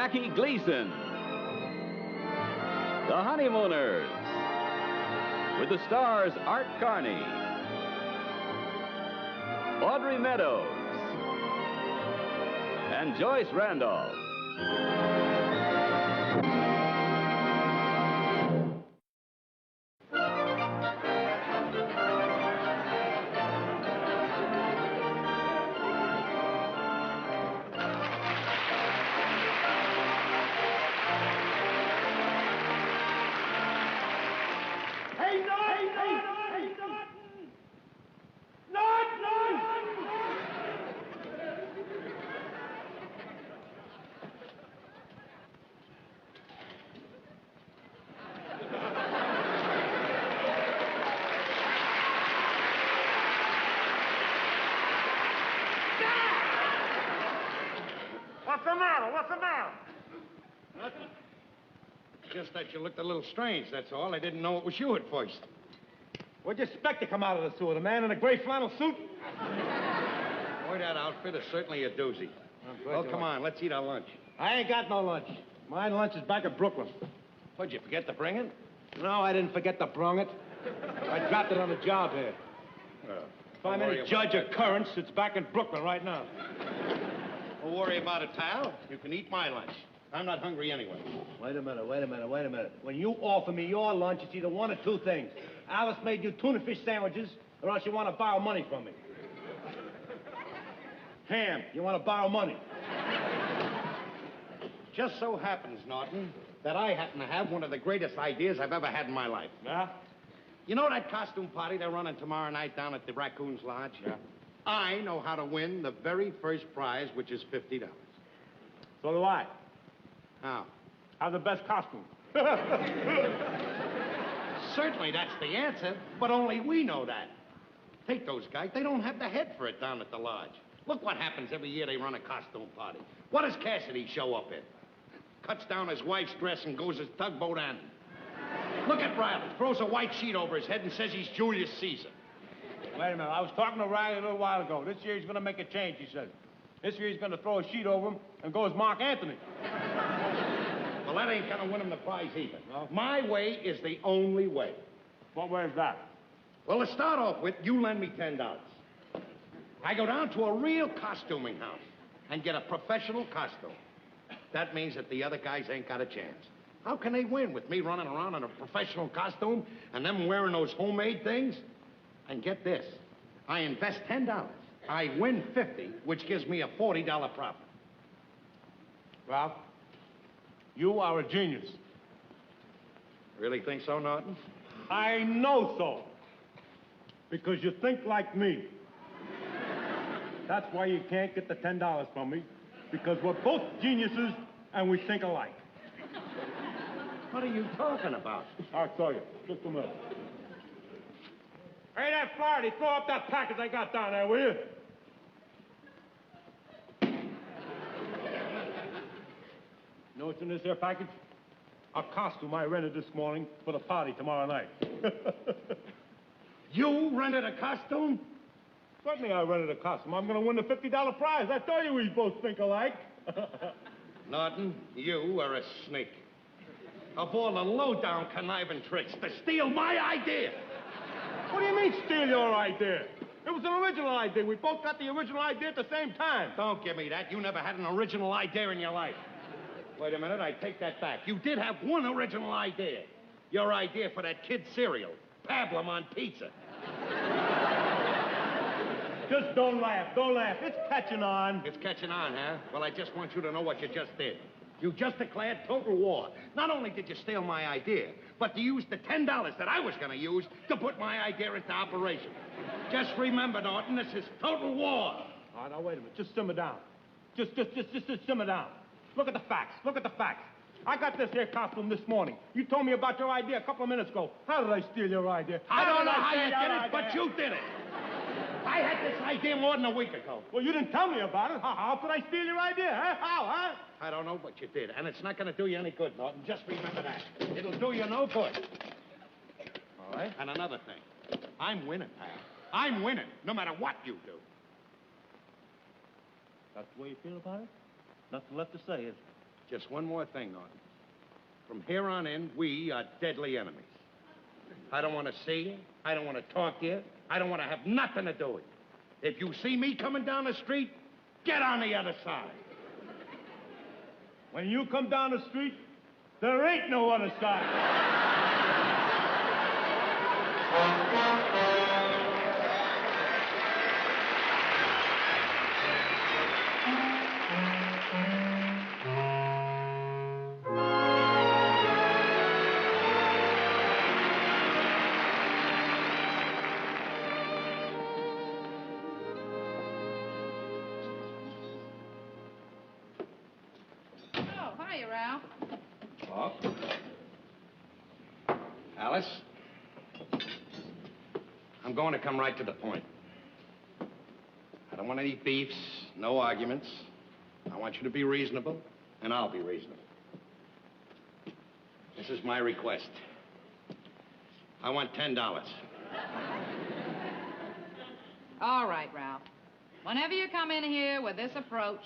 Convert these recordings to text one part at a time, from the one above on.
Jackie Gleason. The Honeymooners, with the stars Art Carney, Audrey Meadows, and Joyce Randolph. What's the matter? Nothing. Just that you looked a little strange, that's all. I didn't know it was you at first. What'd you expect to come out of the sewer? The man in a gray flannel suit? Boy, that outfit is certainly a doozy. Well, come on, let's eat our lunch. I ain't got no lunch. My lunch is back at Brooklyn. What'd you forget to bring it? No, I didn't forget to bring it. I dropped it on the job here. If I'm any judge of currents, it's back in Brooklyn right now. Don't worry about it, pal. You can eat my lunch. I'm not hungry anyway. Wait a minute. When you offer me your lunch, it's either one of two things. Alice made you tuna fish sandwiches, or else you want to borrow money from me. Ham, you want to borrow money. Just so happens, Norton, that I happen to have one of the greatest ideas I've ever had in my life. Yeah? You know that costume party they're running tomorrow night down at the Raccoon's Lodge? Yeah. I know how to win the very first prize, which is $50. So do I. How? Have the best costume. Certainly that's the answer, but only we know that. Take those guys. They don't have the head for it down at the lodge. Look what happens every year they run a costume party. What does Cassidy show up in? Cuts down his wife's dress and goes as tugboat Andy. Look at Riley. Throws a white sheet over his head and says he's Julius Caesar. Wait a minute. I was talking to Riley a little while ago. This year he's going to make a change, he says. This year he's going to throw a sheet over him and go as Mark Antony. Well, that ain't going to win him the prize either. No? My way is the only way. What way is that? Well, to start off with, you lend me $10. I go down to a real costuming house and get a professional costume. That means that the other guys ain't got a chance. How can they win with me running around in a professional costume and them wearing those homemade things? And get this, I invest $10. I win $50, which gives me a $40 profit. Ralph, you are a genius. Really think so, Norton? I know so. Because you think like me. That's why you can't get the $10 from me. Because we're both geniuses and we think alike. What are you talking about? I'll tell you. Just a minute. Hey, that Flaherty, throw up that package I got down there, will you? You know what's in this here package? A costume I rented this morning for the party tomorrow night. You rented a costume? Certainly I rented a costume. I'm going to win the $50 prize. I told you we both think alike. Norton, you are a snake. Of all the low-down conniving tricks, to steal my idea. What do you mean, steal your idea? It was an original idea. We both got the original idea at the same time. Don't give me that. You never had an original idea in your life. Wait a minute, I take that back. You did have one original idea. Your idea for that kid cereal, Pablum on pizza. Just don't laugh. It's catching on. It's catching on, huh? Well, I just want you to know what you just did. You just declared total war. Not only did you steal my idea, but you used the $10 that I was going to use to put my idea into operation. Just remember, Norton, this is total war. All right, now, wait a minute. Just simmer down. Just simmer down. Look at the facts. I got this here costume this morning. You told me about your idea a couple of minutes ago. How did I steal your idea? I don't know how you did it, but you did it. I had this idea more than a week ago. Well, you didn't tell me about it. How could I steal your idea, huh? How? I don't know, but you did. And it's not going to do you any good, Norton. Just remember that. It'll do you no good. All right. And another thing. I'm winning, pal. I'm winning, no matter what you do. That's the way you feel about it? Nothing left to say, is it? Just one more thing, Norton. From here on in, we are deadly enemies. I don't want to see you. I don't want to talk to you. I don't want to have nothing to do with you. If you see me coming down the street, get on the other side. When you come down the street, there ain't no other side. Ralph. Oh. Alice? I'm going to come right to the point. I don't want any beefs, no arguments. I want you to be reasonable, and I'll be reasonable. This is my request. I want $10. All right, Ralph. Whenever you come in here with this approach,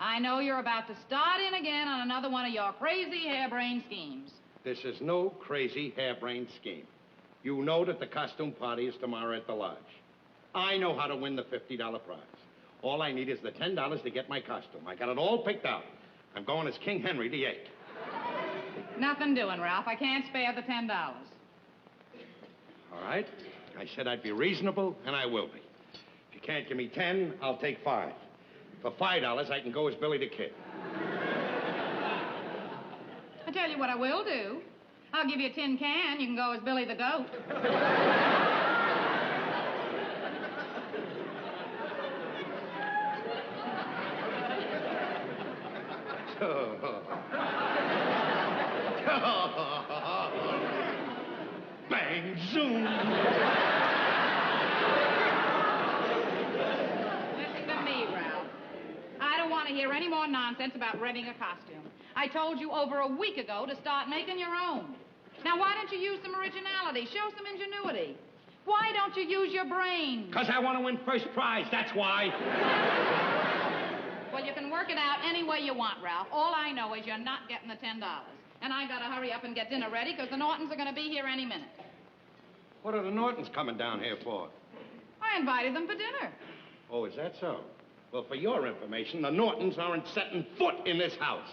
I know you're about to start in again on another one of your crazy harebrained schemes. This is no crazy harebrained scheme. You know that the costume party is tomorrow at the lodge. I know how to win the $50 prize. All I need is the $10 to get my costume. I got it all picked out. I'm going as King Henry VIII. Nothing doing, Ralph. I can't spare the $10. All right. I said I'd be reasonable, and I will be. If you can't give me 10, I'll take 5. For $5, I can go as Billy the Kid. I tell you what I will do. I'll give you a tin can. You can go as Billy the Goat. Bang, zoom. Listen to me, Ralph. I don't want to hear any more nonsense about renting a costume. I told you over a week ago to start making your own. Now, why don't you use some originality? Show some ingenuity. Why don't you use your brain? Because I want to win first prize, that's why. Well, you can work it out any way you want, Ralph. All I know is you're not getting the $10. And I gotta hurry up and get dinner ready because the Nortons are gonna be here any minute. What are the Nortons coming down here for? I invited them for dinner. Oh, is that so? Well, for your information, the Nortons aren't setting foot in this house.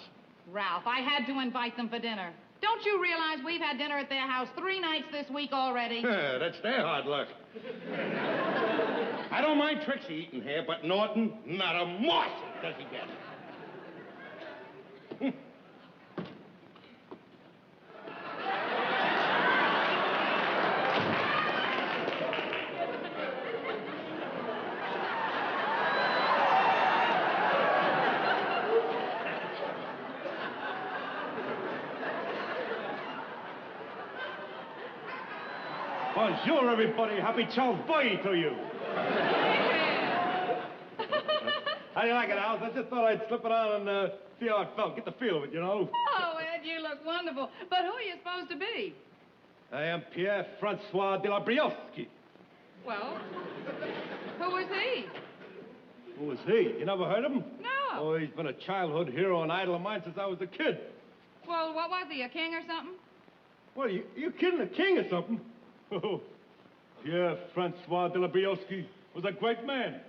Ralph, I had to invite them for dinner. Don't you realize we've had dinner at their house 3 nights this week already? That's their hard luck. I don't mind Trixie eating here, but Norton, not a morsel does he get. Bonjour, everybody. Happy Charles Boy to you. How do you like it, Alice? I just thought I'd slip it on and see how it felt. Get the feel of it, you know. Oh, Ed, you look wonderful. But who are you supposed to be? I am Pierre-Francois de la Briosky. Well, who is he? Who is he? You never heard of him? No. Oh, he's been a childhood hero and idol of mine since I was a kid. Well, what was he, a king or something? What, you kidding? A king or something? Oh, Pierre-Francois de la Briosky was a great man.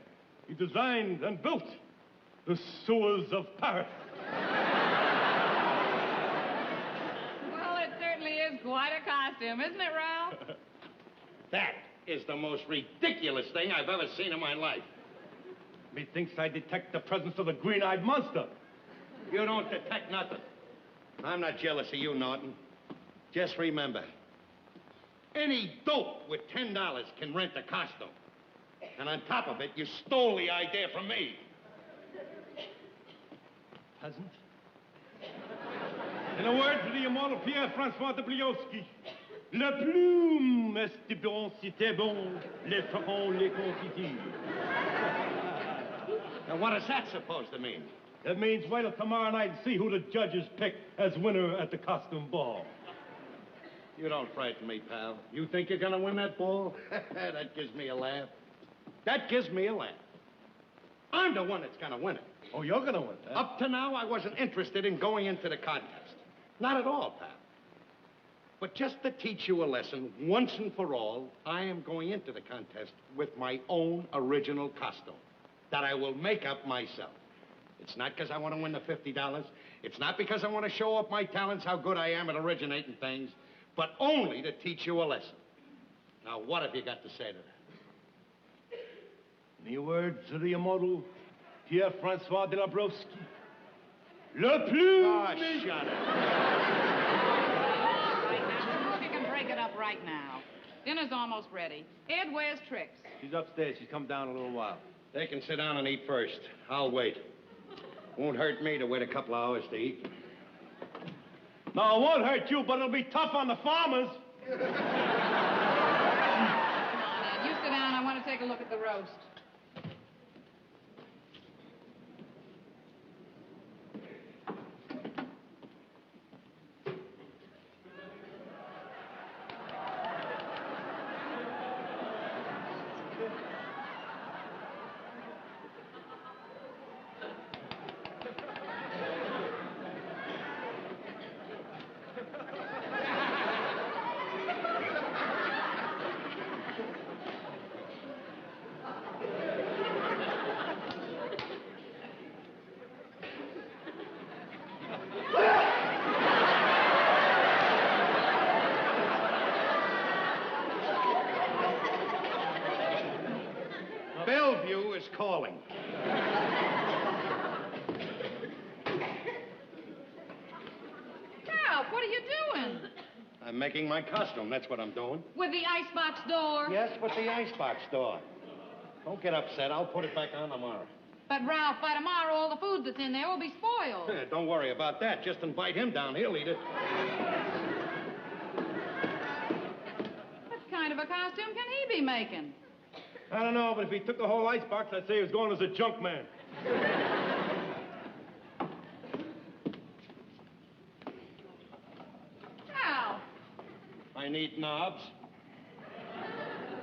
He designed and built the sewers of Paris. Well, it certainly is quite a costume, isn't it, Ralph? That is the most ridiculous thing I've ever seen in my life. Methinks I detect the presence of the green-eyed monster. You don't detect nothing. I'm not jealous of you, Norton. Just remember, any dope with $10 can rent a costume. And on top of it, you stole the idea from me. Peasant? In a word for the immortal Pierre-Francois de Briosky, la plume est de bon, si t'es bon, les feront les confitures. Now, what is that supposed to mean? That means wait till tomorrow night and see who the judges pick as winner at the costume ball. You don't frighten me, pal. You think you're gonna win that ball? That gives me a laugh. That gives me a laugh. I'm the one that's gonna win it. Oh, you're gonna win, huh? Up to now, I wasn't interested in going into the contest. Not at all, pal. But just to teach you a lesson, once and for all, I am going into the contest with my own original costume that I will make up myself. It's not because I want to win the $50. It's not because I want to show off my talents, how good I am at originating things, but only to teach you a lesson. Now, what have you got to say to that? In the words of the immortal Pierre-Francois de Labrowski, le plus... Oh, shut it. Right now, look, you can break it up right now. Dinner's almost ready. Ed, where's Trix? She's upstairs. She's come down in a little while. They can sit down and eat first. I'll wait. Won't hurt me to wait a couple of hours to eat. No, it won't hurt you, but it'll be tough on the farmers. Come on, Ed. You sit down. I want to take a look at the roast. Bellevue is calling. Ralph, what are you doing? I'm making my costume. That's what I'm doing. With the icebox door? Yes, with the icebox door. Don't get upset. I'll put it back on tomorrow. But, Ralph, by tomorrow, all the food that's in there will be spoiled. Don't worry about that. Just invite him down. He'll eat it. What kind of a costume can he be making? I don't know, but if he took the whole icebox, I'd say he was going as a junk man. Ralph. I need knobs.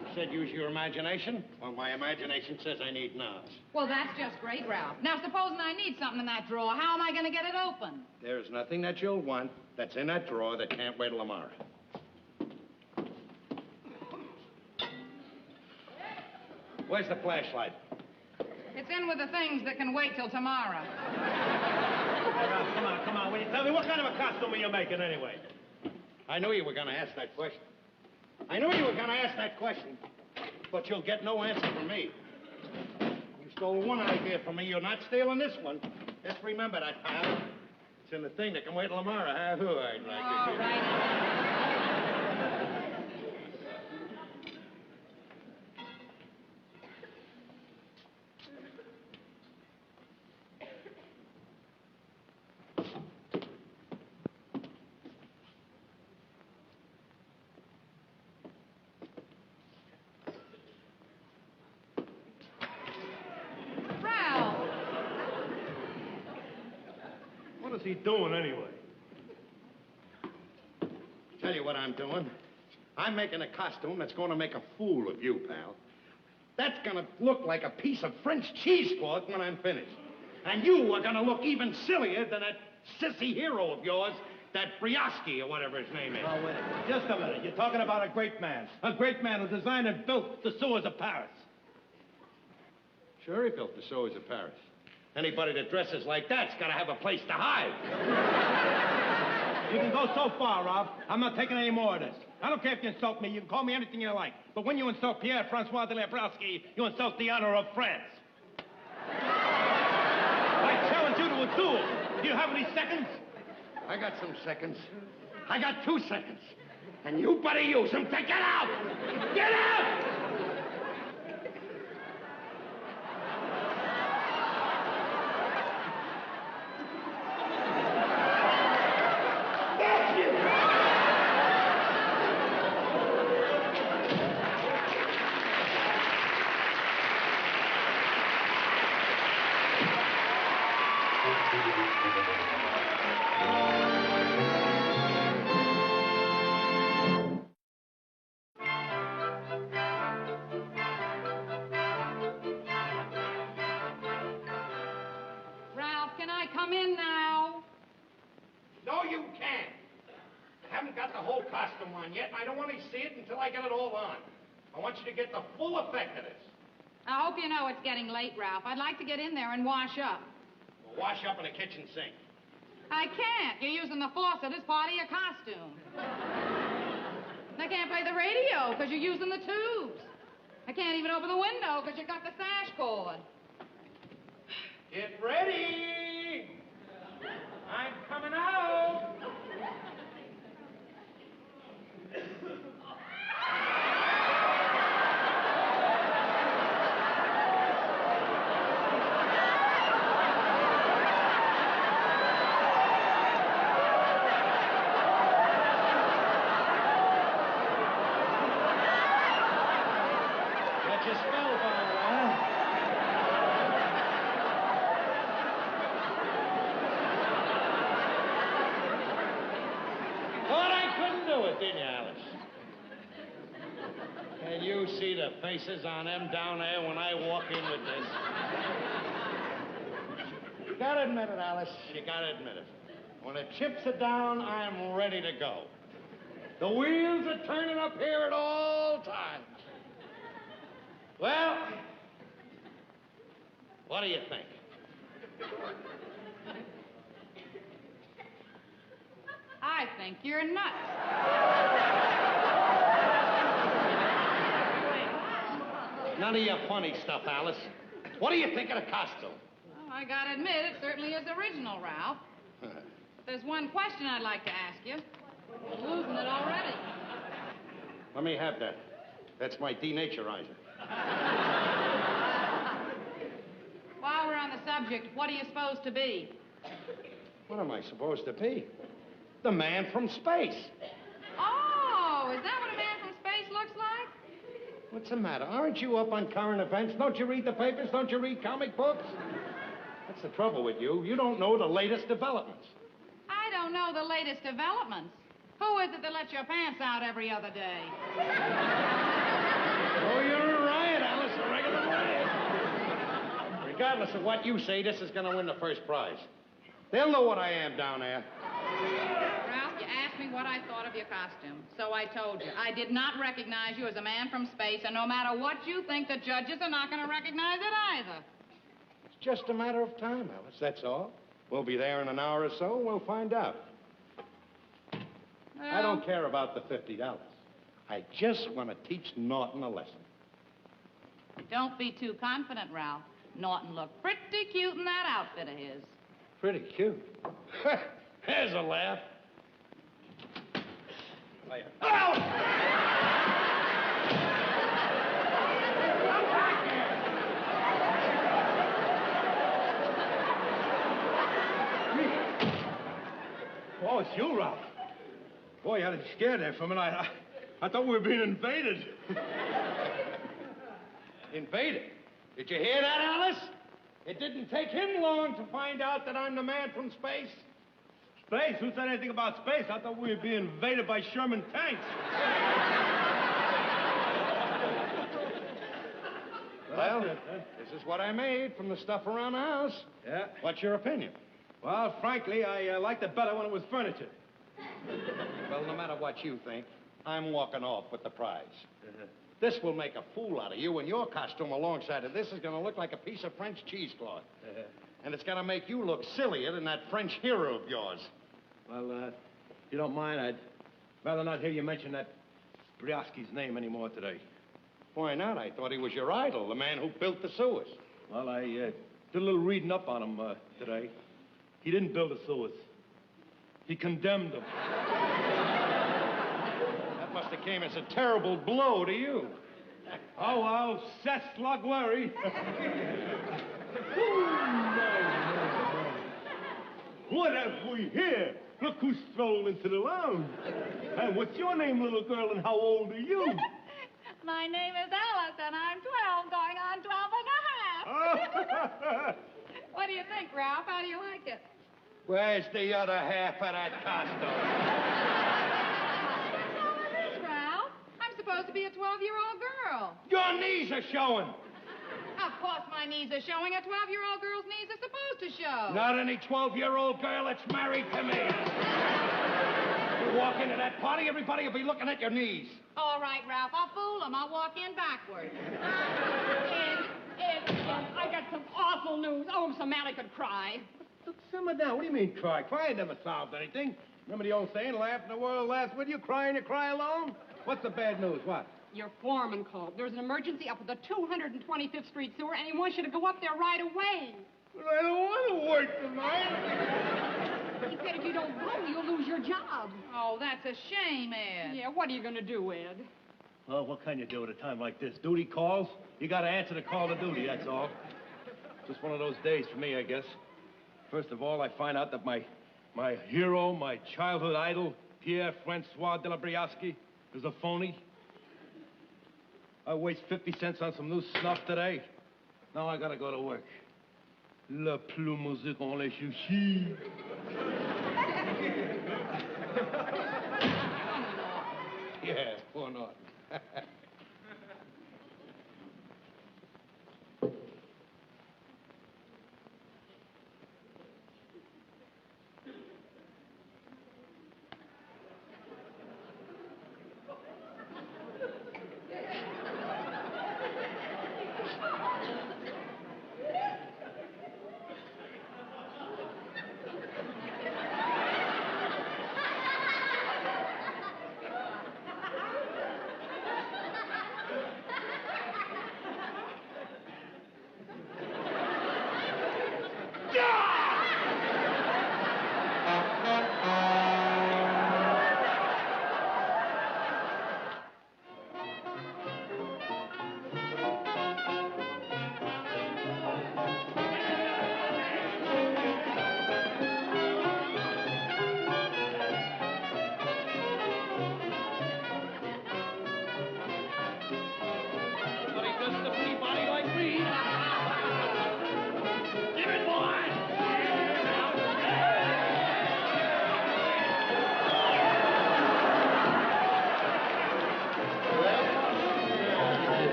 You said use your imagination? Well, my imagination says I need knobs. Well, that's just great, Ralph. Now, supposing I need something in that drawer, how am I going to get it open? There's nothing that you'll want that's in that drawer that can't wait till tomorrow. Where's the flashlight? It's in with the things that can wait till tomorrow. Hey, Ralph, come on. Will you tell me what kind of a costume are you making anyway? I knew you were going to ask that question. But you'll get no answer from me. You stole one idea from me. You're not stealing this one. Just remember that, pal. It's in the thing that can wait till tomorrow, huh? Who I'd like All it. right. Ralph. What is he doing anyway? Tell you what I'm doing. I'm making a costume that's going to make a fool of you, pal. That's going to look like a piece of French cheesecloth when I'm finished. And you are going to look even sillier than that sissy hero of yours, that Briosky or whatever his name is. Oh, wait a minute. Just a minute. You're talking about a great man. A great man who designed and built the sewers of Paris. Sure, he built the sewers of Paris. Anybody that dresses like that's got to have a place to hide. You can go so far, Rob. I'm not taking any more of this. I don't care if you insult me. You can call me anything you like. But when you insult Pierre-Francois de Labrowski, you insult the honor of France. I challenge you to a duel. Do you have any seconds? I got some seconds. I got 2 seconds. And you better use them to get out! Get out! come in now. No, you can't. I haven't got the whole costume on yet, and I don't want to see it until I get it all on. I want you to get the full effect of this. I hope you know it's getting late, Ralph. I'd like to get in there and wash up. Well, wash up in the kitchen sink. I can't. You're using the faucet as part of your costume. I can't play the radio because you're using the tubes. I can't even open the window because you got the sash cord. Get ready! I'm coming out! Get your spellbound, huh? Thought I couldn't do it, didn't you, Alice? Can you see the faces on them down there when I walk in with this? You gotta admit it, Alice. You gotta admit it. When the chips are down, I'm ready to go. The wheels are turning up here at all times. Well, what do you think? I think you're nuts. None of your funny stuff, Alice. What do you think of the costume? Well, I gotta admit, it certainly is original, Ralph. There's one question I'd like to ask you. You're losing it already. Let me have that. That's my denaturizer. While we're on the subject, what are you supposed to be? What am I supposed to be? The man from space. Oh, is that what a man from space looks like? What's the matter? Aren't you up on current events? Don't you read the papers? Don't you read comic books? That's the trouble with you. You don't know the latest developments. I don't know the latest developments. Who is it that lets your pants out every other day? Oh, you're a riot, Alice, a regular riot. Regardless of what you say, this is going to win the first prize. They'll know what I am down there. Ralph, you asked me what I thought of your costume, so I told you. I did not recognize you as a man from space, and no matter what you think, the judges are not going to recognize it either. It's just a matter of time, Alice, that's all. We'll be there in an hour or so, and we'll find out. Well, I don't care about the $50. I just want to teach Norton a lesson. Don't be too confident, Ralph. Norton looked pretty cute in that outfit of his. Pretty cute. There's a laugh. Oh! Oh, it's you, Ralph. Boy, you had me scared there for a minute. I thought we were being invaded. Invaded? Did you hear that, Alice? It didn't take him long to find out that I'm the man from space. Space? Who said anything about space? I thought we were being invaded by Sherman tanks. Well, this is what I made from the stuff around the house. Yeah? What's your opinion? Well, frankly, I liked it better when it was furniture. Well, no matter what you think, I'm walking off with the prize. This will make a fool out of you, and your costume alongside of this is going to look like a piece of French cheesecloth. And it's going to make you look sillier than that French hero of yours. Well, if you don't mind, I'd rather not hear you mention that Briosky's name anymore today. Why not? I thought he was your idol, the man who built the sewers. Well, I did a little reading up on him today. He didn't build the sewers. He condemned them. That must have came as a terrible blow to you. Oh, well, c'est la gloire. What have we here? Look who strolled into the lounge. And what's your name, little girl, and how old are you? My name is Alice, and I'm 12, going on 12 and a half. What do you think, Ralph? How do you like it? Where's the other half of that costume? Ralph, I'm supposed to be a 12-year-old girl. Your knees are showing. Of course my knees are showing. A 12-year-old girl's knees are supposed to show. Not any 12-year-old girl that's married to me. You walk into that party, everybody will be looking at your knees. All right, Ralph, I'll fool them. I'll walk in backwards. I got some awful news. Oh, so Mally could cry. Look, simmer down. What do you mean, cry? Crying never solved anything. Remember the old saying, laugh and the world laughs with you, crying you cry alone? What's the bad news? What? Your foreman called. There's an emergency up at the 225th Street sewer, and he wants you to go up there right away. But I don't want to work tonight. He said if you don't go, you'll lose your job. Oh, that's a shame, Ed. Yeah, what are you going to do, Ed? Well, what can you do at a time like this? Duty calls. You got to answer the call to duty, that's all. Just one of those days for me, I guess. First of all, I find out that my hero, my childhood idol, Pierre-Francois de la Briosky, is a phony. I waste 50 cents on some new snuff today. Now I got to go to work. La plus musique on les chouchis. Yeah, poor Norton.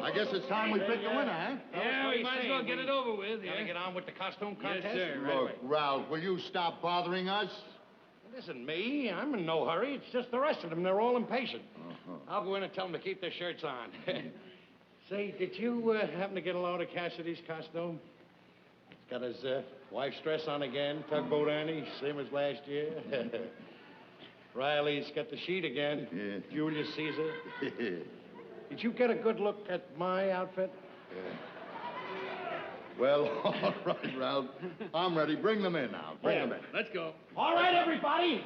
I guess it's time we pick the winner, huh? Yeah, we might as well get it over with. Gotta get on with the costume contest? Yes, sir. Right away. Look, Ralph, will you stop bothering us? It isn't me. I'm in no hurry. It's just the rest of them. They're all impatient. I'll go in and tell them to keep their shirts on. Say, did you happen to get a load of Cassidy's costume? He's got his wife's dress on again, tugboat Annie, same as last year. Riley's got the sheet again. Yeah. Julius Caesar. Did you get a good look at my outfit? Well, all right, Ralph. I'm ready. Bring them in now. Bring them in. Let's go. All right, everybody.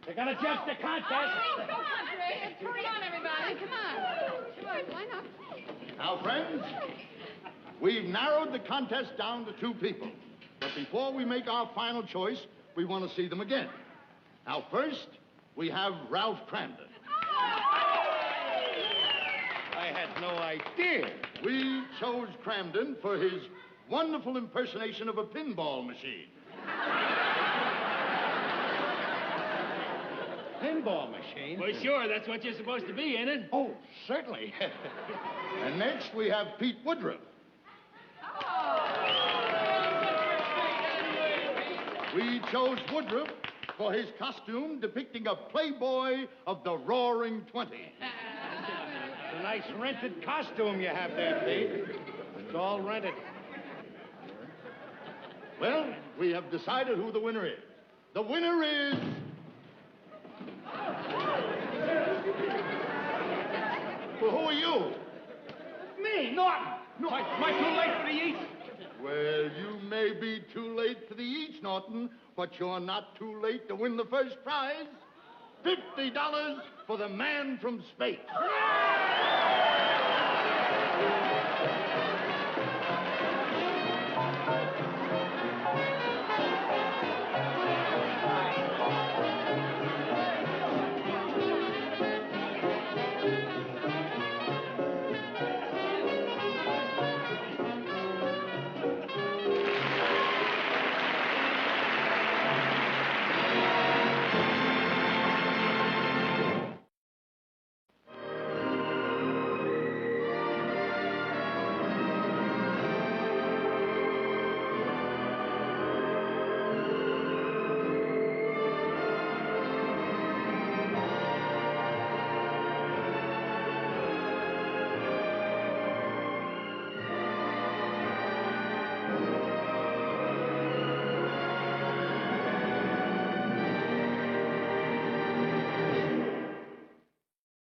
They're gonna judge the contest. Come on, Fred. Hurry on, everybody. Come on. Come on, line up. Now, friends, we've narrowed the contest down to 2 people. But before we make our final choice, we want to see them again. Now, first, we have Ralph Cramden. I had no idea. We chose Cramden for his wonderful impersonation of a pinball machine. Pinball machine? Well, sure, that's what you're supposed to be, ain't it? Oh, certainly. And next, we have Pete Woodruff. We chose Woodruff for his costume depicting a playboy of the Roaring 20. It's a nice rented costume you have there, Pete. It's all rented. Well, we have decided who the winner is. The winner is... Well, who are you? Me, Norton. Am I too late for the East? Well, you may be too late for the East, Norton, but you're not too late to win the first prize. $50 for the man from space.